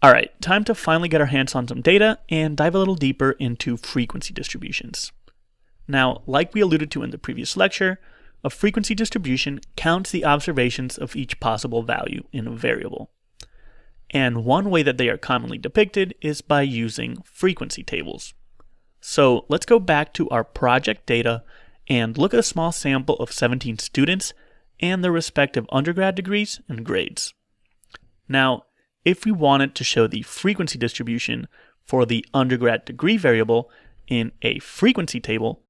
All right, time to finally get our hands on some data and dive a little deeper into frequency distributions. Now, like we alluded to in the previous lecture, a frequency distribution counts the observations of each possible value in a variable. And one way that they are commonly depicted is by using frequency tables. So let's go back to our project data and look at a small sample of 17 students and their respective undergrad degrees and grades. Now, if we wanted to show the frequency distribution for the undergrad degree variable in a frequency table,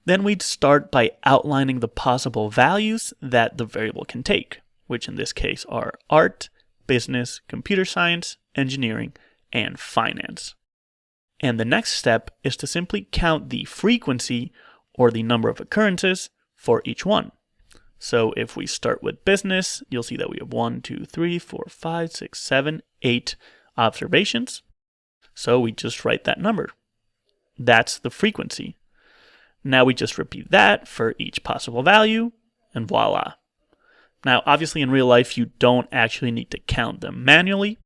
then we'd start by outlining the possible values that the variable can take, which in this case are art, business, computer science, engineering, and finance. And the next step is to simply count the frequency, or the number of occurrences, for each one. So if we start with business, you'll see that we have 1, 2, 3, 4, 5, 6, 7, 8 observations. So we just write that number. That's the frequency. Now we just repeat that for each possible value, and voila. Now, obviously in real life, you don't actually need to count them manually.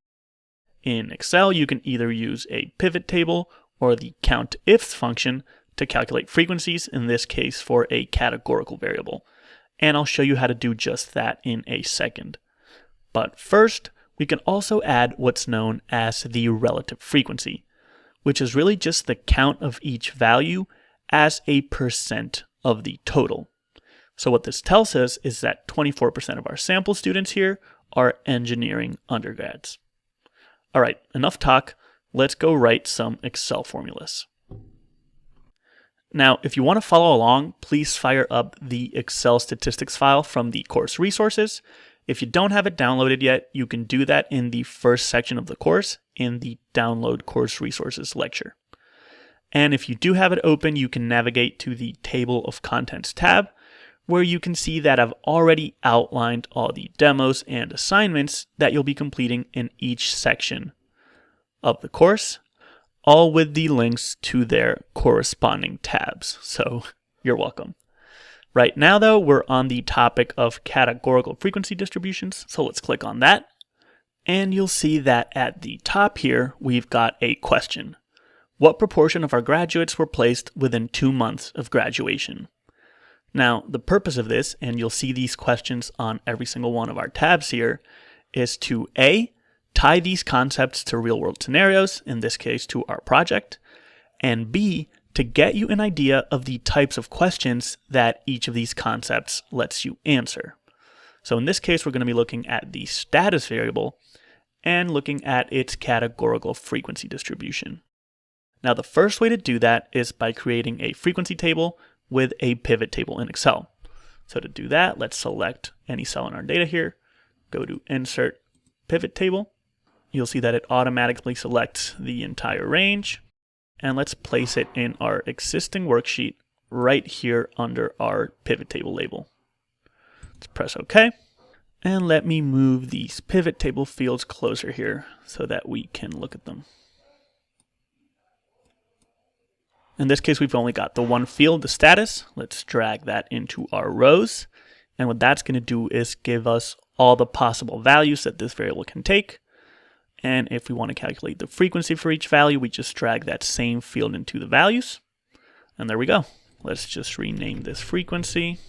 In Excel, you can either use a pivot table or the countifs function to calculate frequencies, in this case for a categorical variable. And I'll show you how to do just that in a second. But first, we can also add what's known as the relative frequency, which is really just the count of each value as a percent of the total. So what this tells us is that 24% of our sample students here are engineering undergrads. All right, enough talk. Let's go write some Excel formulas. Now, if you want to follow along, please fire up the Excel statistics file from the course resources. If you don't have it downloaded yet, you can do that in the first section of the course in the Download Course Resources lecture. And if you do have it open, you can navigate to the Table of Contents tab, where you can see that I've already outlined all the demos and assignments that you'll be completing in each section of the course, all with the links to their corresponding tabs. So you're welcome. Right now, though, we're on the topic of categorical frequency distributions, so let's click on that. And you'll see that at the top here, we've got a question. What proportion of our graduates were placed within 2 months of graduation? Now, the purpose of this, and you'll see these questions on every single one of our tabs here, is to A, tie these concepts to real-world scenarios, in this case to our project, and B, to get you an idea of the types of questions that each of these concepts lets you answer. So in this case, we're going to be looking at the status variable and looking at its categorical frequency distribution. Now, the first way to do that is by creating a frequency table with a pivot table in Excel. So to do that, let's select any cell in our data here, go to Insert Pivot Table. You'll see that it automatically selects the entire range, and let's place it in our existing worksheet right here under our pivot table label. Let's press OK, and let me move these pivot table fields closer here so that we can look at them. In this case, we've only got the one field, the status. Let's drag that into our rows. And what that's going to do is give us all the possible values that this variable can take. And if we want to calculate the frequency for each value, we just drag that same field into the values. And there we go. Let's just rename this frequency.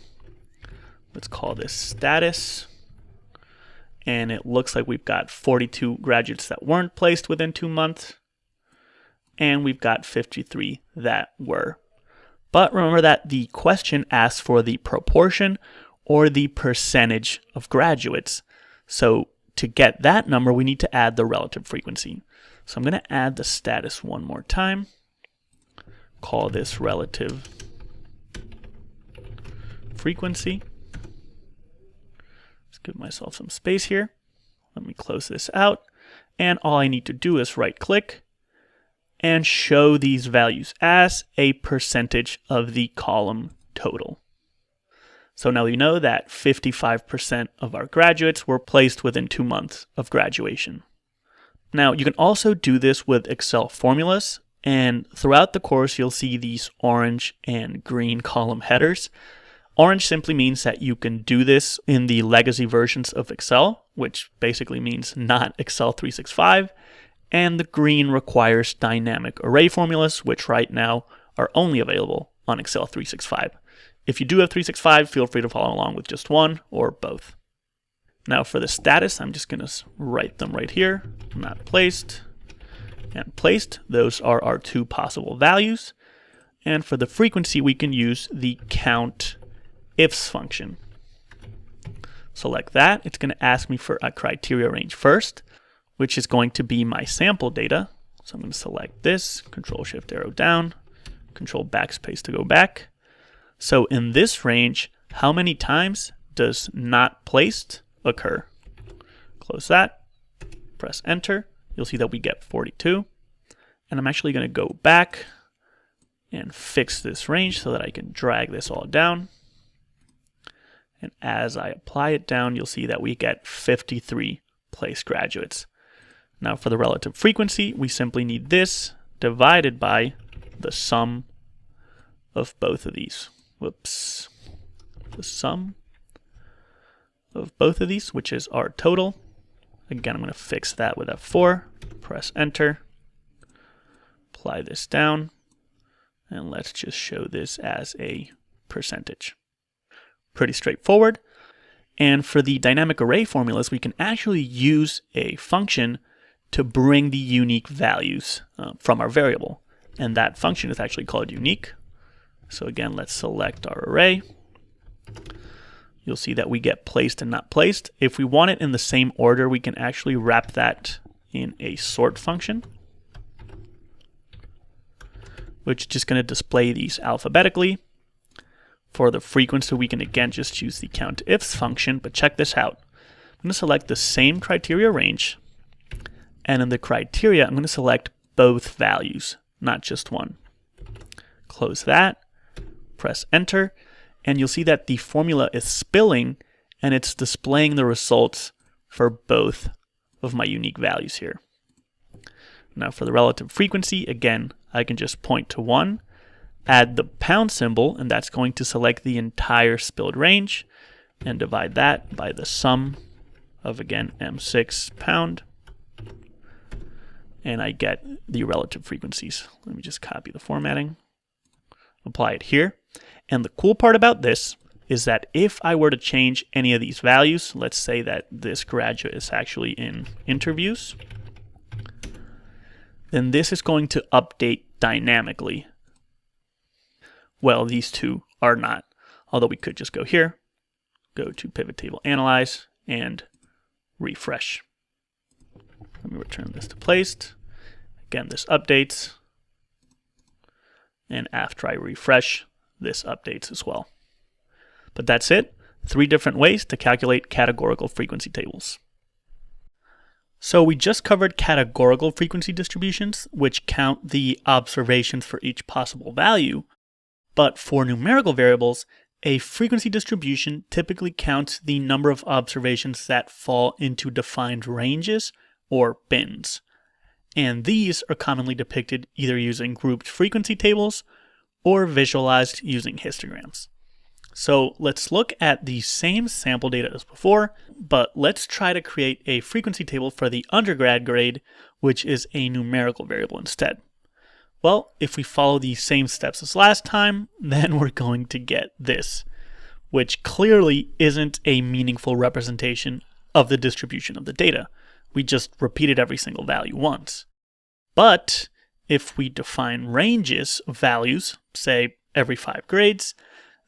Let's call this status. And it looks like we've got 42 graduates that weren't placed within 2 months. And we've got 53 that were. But remember that the question asks for the proportion or the percentage of graduates. So to get that number, we need to add the relative frequency. So I'm going to add the status one more time. Call this relative frequency. Let's give myself some space here. Let me close this out. And all I need to do is right click and show these values as a percentage of the column total. So now we know that 55% of our graduates were placed within 2 months of graduation. Now you can also do this with Excel formulas, and throughout the course you'll see these orange and green column headers. Orange simply means that you can do this in the legacy versions of Excel, which basically means not Excel 365. and the green requires dynamic array formulas, which right now are only available on Excel 365. If you do have 365, feel free to follow along with just one or both. Now for the status, I'm just going to write them right here, not placed and placed. Those are our two possible values. And for the frequency, we can use the count ifs function. Select that. It's going to ask me for a criteria range first, which is going to be my sample data. So I'm going to select this, Control Shift arrow down, Control backspace to go back. So in this range, how many times does not placed occur? Close that, press enter. You'll see that we get 42. And I'm actually going to go back and fix this range so that I can drag this all down. And as I apply it down, you'll see that we get 53 placed graduates. Now for the relative frequency, we simply need this divided by the sum of both of these. Whoops. The sum of both of these, which is our total. Again, I'm going to fix that with F4. Press enter. Apply this down. And let's just show this as a percentage. Pretty straightforward. And for the dynamic array formulas, we can actually use a function to bring the unique values from our variable. And that function is actually called unique. So again, let's select our array. You'll see that we get placed and not placed. If we want it in the same order, we can actually wrap that in a sort function, which is just going to display these alphabetically. For the frequency, we can again just choose the countifs function, but check this out. I'm going to select the same criteria range, and in the criteria, I'm going to select both values, not just one. Close that, press enter, and you'll see that the formula is spilling, and it's displaying the results for both of my unique values here. Now for the relative frequency, again, I can just point to one, add the pound symbol, and that's going to select the entire spilled range, and divide that by the sum of, again, M6 pound, and I get the relative frequencies. Let me just copy the formatting, apply it here. And the cool part about this is that if I were to change any of these values, let's say that this graduate is actually in interviews, then this is going to update dynamically. Well, these two are not, although we could just go here, go to Pivot Table Analyze, and refresh. Let me return this to placed. Again, this updates, and after I refresh, this updates as well. But that's it. 3 different ways to calculate categorical frequency tables. So we just covered categorical frequency distributions, which count the observations for each possible value. But for numerical variables, a frequency distribution typically counts the number of observations that fall into defined ranges or bins. And these are commonly depicted either using grouped frequency tables or visualized using histograms. So let's look at the same sample data as before, but let's try to create a frequency table for the undergrad grade, which is a numerical variable instead. Well, if we follow the same steps as last time, then we're going to get this, which clearly isn't a meaningful representation of the distribution of the data. We just repeated every single value once. But if we define ranges of values, say every 5 grades,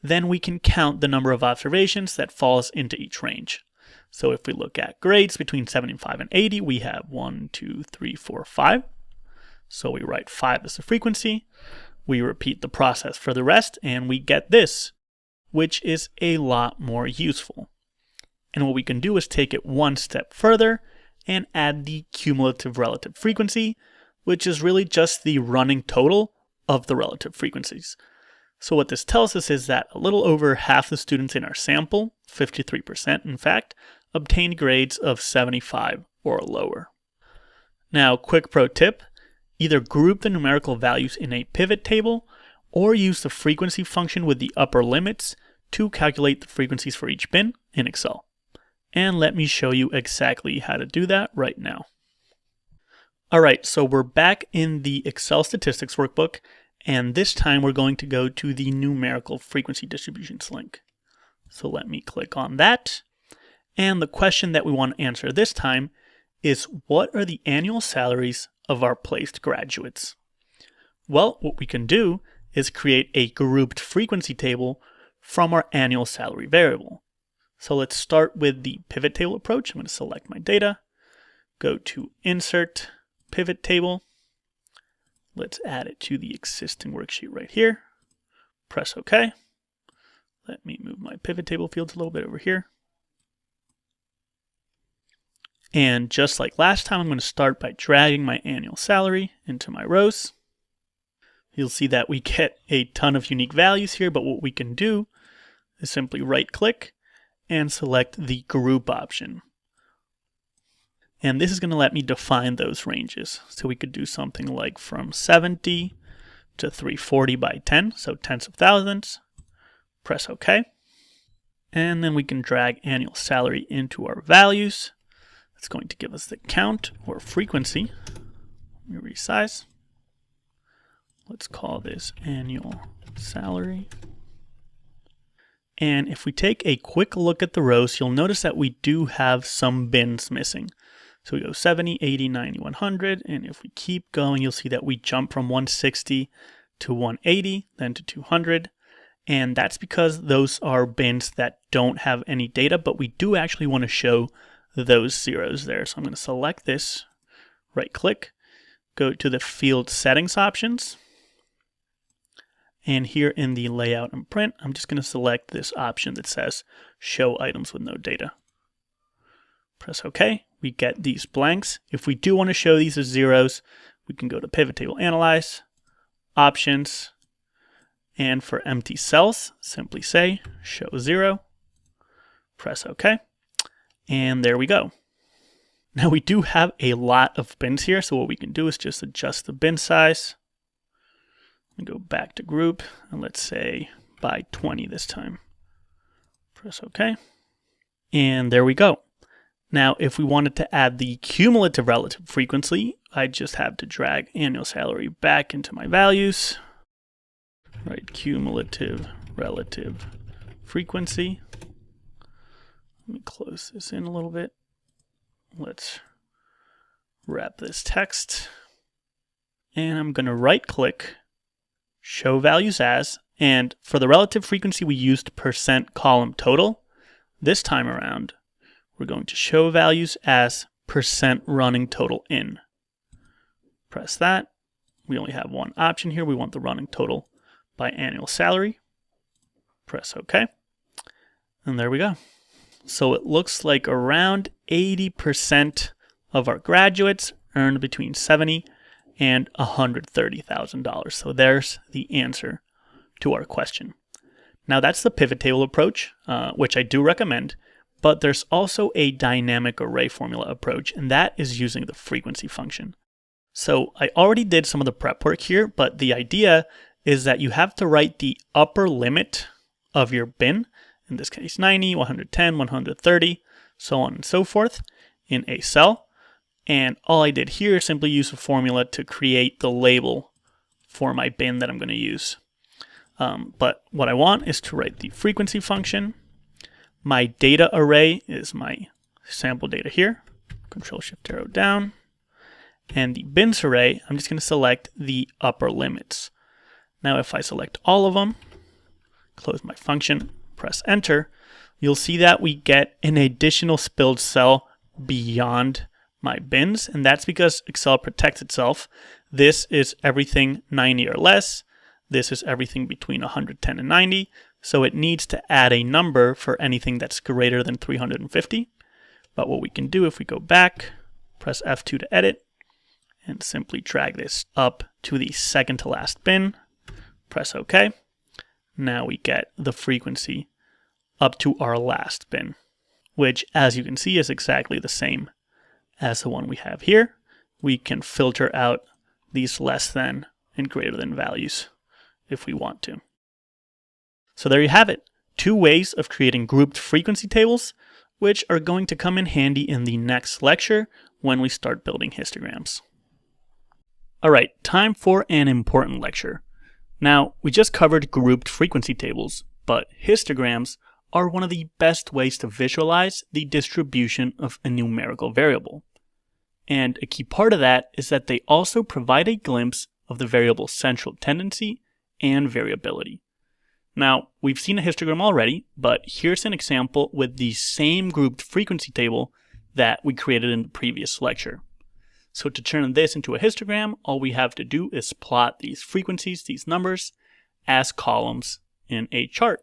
then we can count the number of observations that falls into each range. So if we look at grades between 75 and 80, we have 1, 2, 3, 4, 5. So we write 5 as the frequency. We repeat the process for the rest, and we get this, which is a lot more useful. And what we can do is take it one step further and add the cumulative relative frequency, which is really just the running total of the relative frequencies. So what this tells us is that a little over half the students in our sample, 53% in fact, obtained grades of 75 or lower. Now, quick pro tip, either group the numerical values in a pivot table or use the frequency function with the upper limits to calculate the frequencies for each bin in Excel. And let me show you exactly how to do that right now. All right, so we're back in the Excel statistics workbook, and this time we're going to go to the numerical frequency distributions link. So let me click on that. And the question that we want to answer this time is, what are the annual salaries of our placed graduates? Well, what we can do is create a grouped frequency table from our annual salary variable. So let's start with the pivot table approach. I'm going to select my data, go to Insert, Pivot Table. Let's add it to the existing worksheet right here. Press OK. Let me move my pivot table fields a little bit over here. And just like last time, I'm going to start by dragging my annual salary into my rows. You'll see that we get a ton of unique values here, but what we can do is simply right-click and select the group option. And this is going to let me define those ranges. So we could do something like from 70 to 340 by 10, so tens of thousands. Press OK. And then we can drag annual salary into our values. It's going to give us the count or frequency. Let me resize. Let's call this annual salary. And if we take a quick look at the rows, you'll notice that we do have some bins missing. So we go 70, 80, 90, 100, and if we keep going, you'll see that we jump from 160 to 180, then to 200. And that's because those are bins that don't have any data, but we do actually want to show those zeros there. So I'm going to select this, right-click, go to the field settings options. And here in the layout and print, I'm just going to select this option that says show items with no data. Press OK. We get these blanks. If we do want to show these as zeros, we can go to Pivot Table Analyze, Options, and for empty cells, simply say show 0. Press OK. And there we go. Now we do have a lot of bins here, so what we can do is just adjust the bin size. And go back to group, and let's say by 20 this time. Press OK. And there we go. Now, if we wanted to add the cumulative relative frequency, I just have to drag annual salary back into my values. Right, cumulative relative frequency. Let me close this in a little bit. Let's wrap this text. And I'm going to right-click, show values as, and for the relative frequency we used percent column total. This time around, we're going to show values as percent running total in. Press that. We only have one option here. We want the running total by annual salary. Press OK. And there we go. So it looks like around 80% of our graduates earned between $70,000 and $130,000. So there's the answer to our question. Now that's the pivot table approach, which I do recommend, but there's also a dynamic array formula approach, and that is using the frequency function. So I already did some of the prep work here, but the idea is that you have to write the upper limit of your bin, in this case 90, 110, 130, so on and so forth, in a cell. And all I did here is simply use a formula to create the label for my bin that I'm going to use. But what I want is to write the frequency function. My data array is my sample data here. Control-Shift arrow down. And the bins array, I'm just going to select the upper limits. Now if I select all of them, close my function, press enter, you'll see that we get an additional spilled cell beyond my bins, and that's because Excel protects itself. This is everything 90 or less. This is everything between 110 and 90. So it needs to add a number for anything that's greater than 350. But what we can do if we go back, press F2 to edit, and simply drag this up to the second to last bin, press OK. Now we get the frequency up to our last bin, which as you can see is exactly the same as the one we have here. We can filter out these less than and greater than values if we want to. So there you have it, 2 ways of creating grouped frequency tables, which are going to come in handy in the next lecture when we start building histograms. All right, time for an important lecture. Now, we just covered grouped frequency tables, but histograms are one of the best ways to visualize the distribution of a numerical variable. And a key part of that is that they also provide a glimpse of the variable's central tendency and variability. Now, we've seen a histogram already, but here's an example with the same grouped frequency table that we created in the previous lecture. So to turn this into a histogram, all we have to do is plot these frequencies, these numbers, as columns in a chart.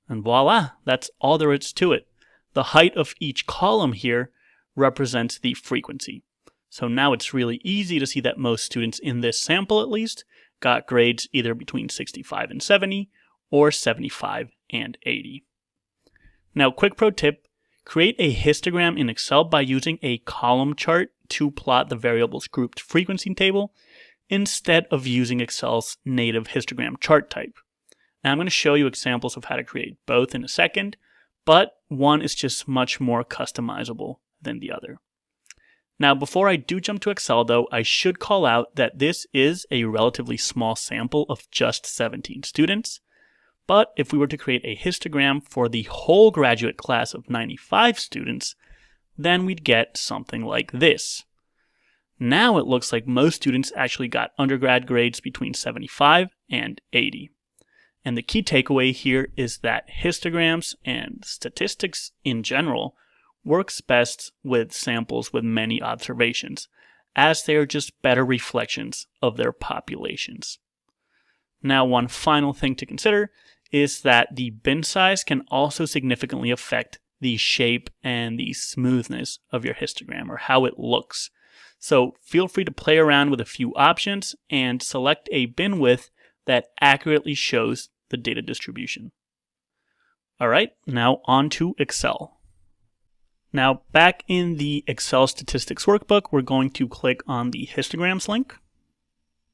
And voila, that's all there is to it. The height of each column here represents the frequency. So now it's really easy to see that most students in this sample, at least, got grades either between 65 and 70 or 75 and 80. Now, quick pro tip, create a histogram in Excel by using a column chart to plot the variable's grouped frequency table instead of using Excel's native histogram chart type. Now I'm going to show you examples of how to create both in a second, but one is just much more customizable than the other. Now before I do jump to Excel though, I should call out that this is a relatively small sample of just 17 students, but if we were to create a histogram for the whole graduate class of 95 students, then we'd get something like this. Now it looks like most students actually got undergrad grades between 75 and 80. And the key takeaway here is that histograms and statistics in general works best with samples with many observations, as they are just better reflections of their populations. Now, one final thing to consider is that the bin size can also significantly affect the shape and the smoothness of your histogram, or how it looks. So feel free to play around with a few options and select a bin width that accurately shows the data distribution. All right, now on to Excel. Now back in the Excel statistics workbook, we're going to click on the histograms link.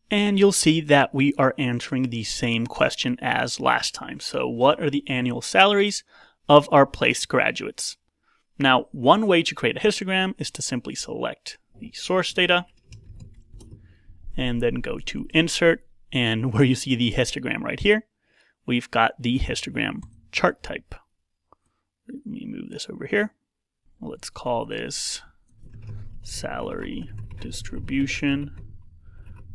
And you'll see that we are answering the same question as last time. So what are the annual salaries of our placed graduates? Now, one way to create a histogram is to simply select the source data and then go to Insert, and where you see the histogram right here, we've got the histogram chart type. Let me move this over here. Let's call this salary distribution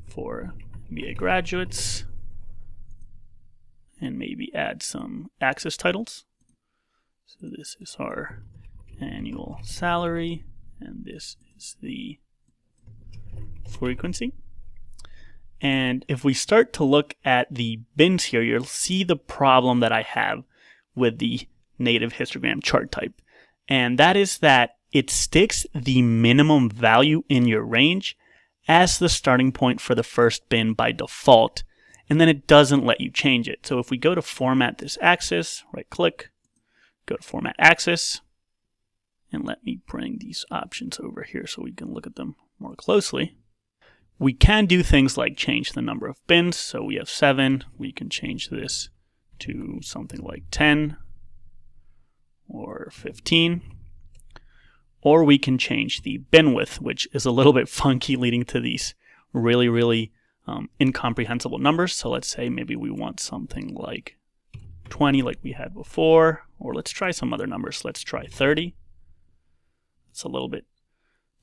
for MBA graduates, and maybe add some axis titles. So this is our annual salary, and this is the frequency. And if we start to look at the bins here, you'll see the problem that I have with the native histogram chart type. And that is that it sticks the minimum value in your range as the starting point for the first bin by default, and then it doesn't let you change it. So if we go to format this axis, right click, go to format axis, and let me bring these options over here so we can look at them more closely. We can do things like change the number of bins. So we have 7, we can change this to something like 10 or 15. Or we can change the bin width, which is a little bit funky, leading to these really incomprehensible numbers. So let's say maybe we want something like 20 like we had before, or let's try some other numbers. Let's try 30. It's a little bit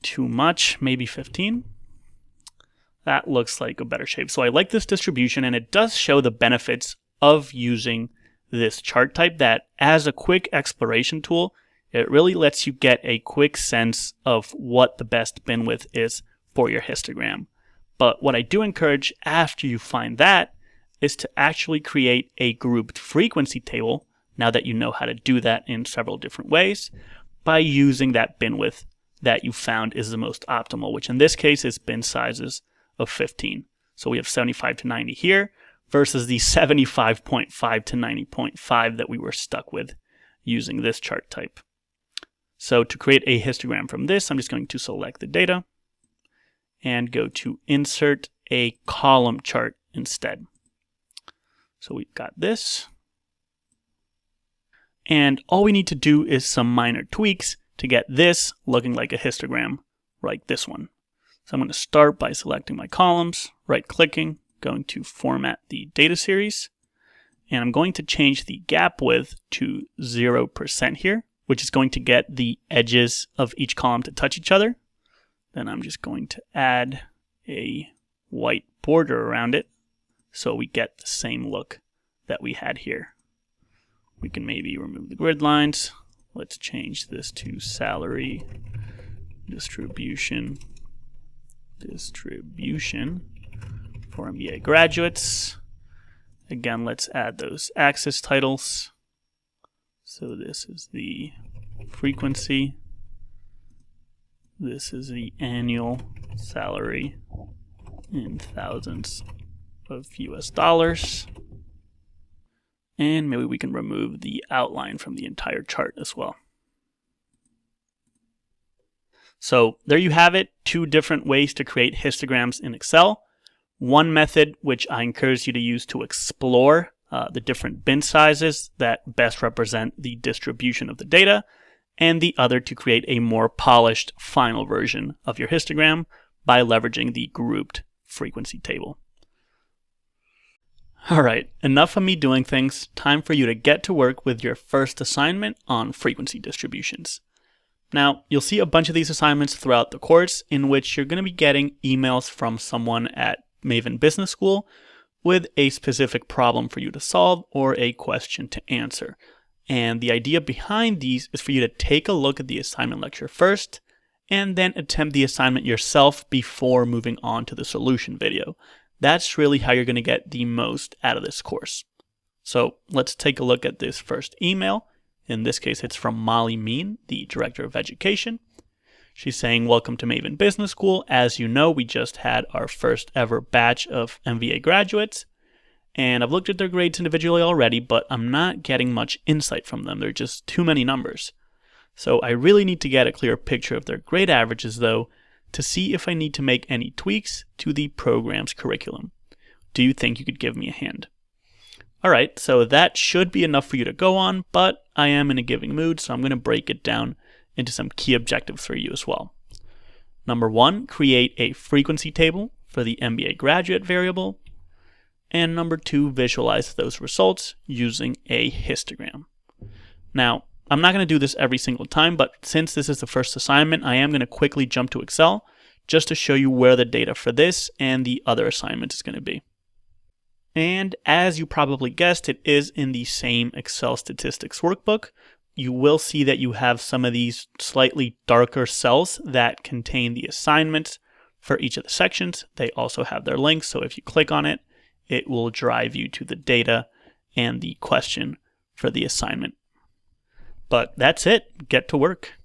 too much, maybe 15. That looks like a better shape. So I like this distribution, and it does show the benefits of using this chart type, that as a quick exploration tool, it really lets you get a quick sense of what the best bin width is for your histogram. But what I do encourage after you find that is to actually create a grouped frequency table, now that you know how to do that in several different ways, by using that bin width that you found is the most optimal, which in this case is bin sizes of 15. So we have 75 to 90 here versus the 75.5 to 90.5 that we were stuck with using this chart type. So to create a histogram from this, I'm just going to select the data and go to Insert a column chart instead. So we've got this. And all we need to do is some minor tweaks to get this looking like a histogram like this one. So I'm going to start by selecting my columns, right-clicking, going to format the data series, and I'm going to change the gap width to 0% here, which is going to get the edges of each column to touch each other. Then I'm just going to add a white border around it so we get the same look that we had here. We can maybe remove the grid lines. Let's change this to salary distribution for MBA graduates. Again, let's add those axis titles. So this is the frequency. This is the annual salary in thousands of US dollars. And maybe we can remove the outline from the entire chart as well. So there you have it, 2 different ways to create histograms in Excel. One method which I encourage you to use to explore the different bin sizes that best represent the distribution of the data, and the other to create a more polished final version of your histogram by leveraging the grouped frequency table. Alright, enough of me doing things. Time for you to get to work with your first assignment on frequency distributions. Now, you'll see a bunch of these assignments throughout the course in which you're going to be getting emails from someone at Maven Business School with a specific problem for you to solve or a question to answer. And the idea behind these is for you to take a look at the assignment lecture first and then attempt the assignment yourself before moving on to the solution video. That's really how you're going to get the most out of this course. So let's take a look at this first email. In this case, it's from Molly Mean, the Director of Education. She's saying, welcome to Maven Business School. As you know, we just had our first ever batch of MBA graduates. And I've looked at their grades individually already, but I'm not getting much insight from them. There are just too many numbers. So I really need to get a clear picture of their grade averages, though, to see if I need to make any tweaks to the program's curriculum. Do you think you could give me a hand? Alright, so that should be enough for you to go on, but I am in a giving mood, so I'm going to break it down into some key objectives for you as well. Number 1, create a frequency table for the MBA graduate variable. And number 2, visualize those results using a histogram. Now, I'm not going to do this every single time, but since this is the first assignment, I am going to quickly jump to Excel just to show you where the data for this and the other assignment is going to be. And as you probably guessed, it is in the same Excel statistics workbook. You will see that you have some of these slightly darker cells that contain the assignments for each of the sections. They also have their links, so if you click on it, it will drive you to the data and the question for the assignment. But that's it. Get to work.